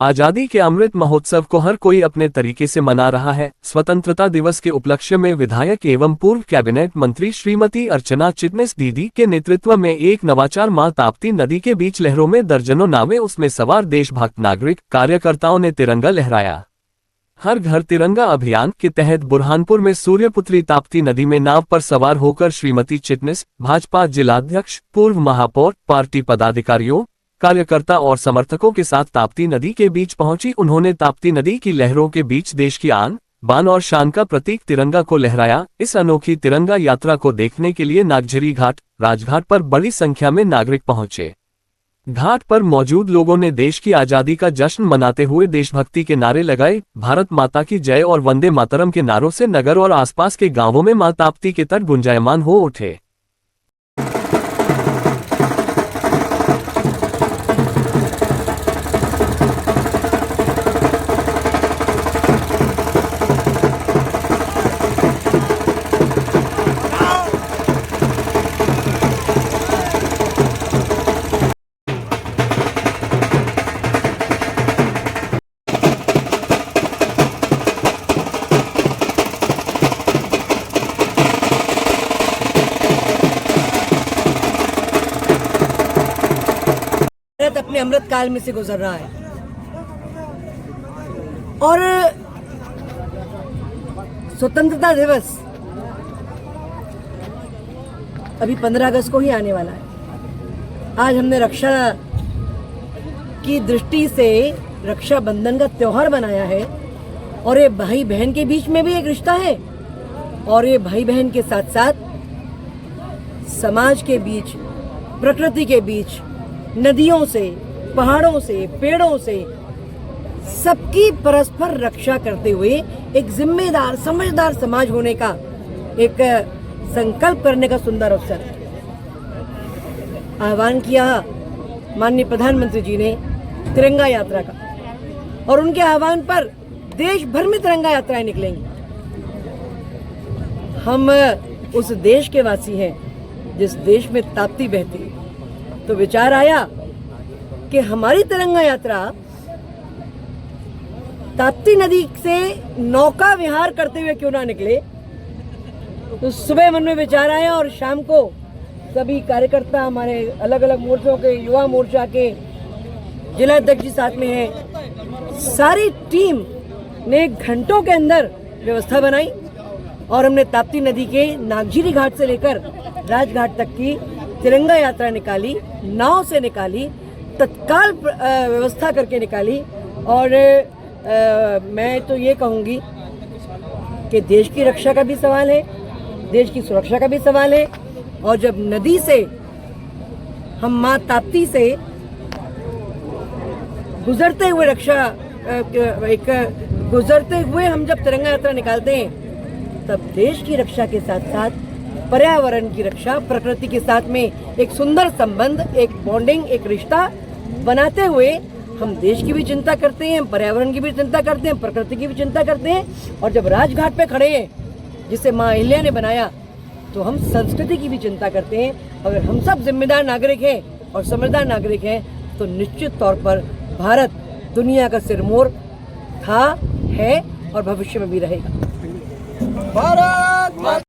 आजादी के अमृत महोत्सव को हर कोई अपने तरीके से मना रहा है। स्वतंत्रता दिवस के उपलक्ष्य में विधायक एवं पूर्व कैबिनेट मंत्री श्रीमती अर्चना चिटनिस दीदी के नेतृत्व में एक नवाचार मां ताप्ती नदी के बीच लहरों में दर्जनों नावें, उसमें सवार देशभक्त नागरिक कार्यकर्ताओं ने तिरंगा लहराया। हर घर तिरंगा अभियान के तहत बुरहानपुर में सूर्यपुत्री ताप्ती नदी में नाव पर सवार होकर श्रीमती चिटनिस, भाजपा जिलाध्यक्ष, पूर्व महापौर, पार्टी पदाधिकारियों, कार्यकर्ता और समर्थकों के साथ ताप्ती नदी के बीच पहुंची। उन्होंने ताप्ती नदी की लहरों के बीच देश की आन, बान और शान का प्रतीक तिरंगा को लहराया। इस अनोखी तिरंगा यात्रा को देखने के लिए नागझरी घाट, राजघाट पर बड़ी संख्या में नागरिक पहुंचे। घाट पर मौजूद लोगों ने देश की आजादी का जश्न मनाते हुए देशभक्ति के नारे लगाए। भारत माता की जय और वंदे मातरम के नारों से नगर और आसपास के गांवों में मां ताप्ती के तट गुंजायमान हो उठे। अपने अमृत काल में से गुजर रहा है और स्वतंत्रता दिवस अभी 15 अगस्त को ही आने वाला है। आज हमने रक्षा की दृष्टि से रक्षाबंधन का त्योहार बनाया है और ये भाई बहन के बीच में भी एक रिश्ता है और ये भाई बहन के साथ साथ समाज के बीच, प्रकृति के बीच, नदियों से, पहाड़ों से, पेड़ों से सबकी परस्पर रक्षा करते हुए एक जिम्मेदार, समझदार समाज होने का एक संकल्प करने का सुंदर अवसर आह्वान किया माननीय प्रधानमंत्री जी ने तिरंगा यात्रा का और उनके आह्वान पर देश भर में तिरंगा यात्राएं निकलेंगी। हम उस देश के वासी हैं जिस देश में ताप्ती बहती है, तो विचार आया कि हमारी तिरंगा यात्रा ताप्ती नदी से नौका विहार करते हुए क्यों ना निकले। तो सुबह मन में विचार आया और शाम को सभी कार्यकर्ता, हमारे अलग अलग मोर्चों के, युवा मोर्चा के जिलाध्यक्ष जी साथ में हैं, सारी टीम ने घंटों के अंदर व्यवस्था बनाई और हमने ताप्ती नदी के नागझरी घाट से लेकर राजघाट तक की तिरंगा यात्रा निकाली, नाव से निकाली, तत्काल व्यवस्था करके निकाली। और मैं तो ये कहूँगी कि देश की रक्षा का भी सवाल है, देश की सुरक्षा का भी सवाल है और जब नदी से हम माँ ताप्ती से गुजरते हुए गुजरते हुए हम जब तिरंगा यात्रा निकालते हैं तब देश की रक्षा के साथ साथ पर्यावरण की रक्षा, प्रकृति के साथ में एक सुंदर संबंध, एक बॉन्डिंग, एक रिश्ता बनाते हुए हम देश की भी चिंता करते हैं, पर्यावरण की भी चिंता करते हैं, प्रकृति की भी चिंता करते हैं। और जब राजघाट पे खड़े हैं जिसे माँ अहिल्या ने बनाया, तो हम संस्कृति की भी चिंता करते हैं। अगर हम सब जिम्मेदार नागरिक हैं और समझदार नागरिक हैं तो निश्चित तौर पर भारत दुनिया का सिरमौर था, है और भविष्य में भी रहेगा। भारत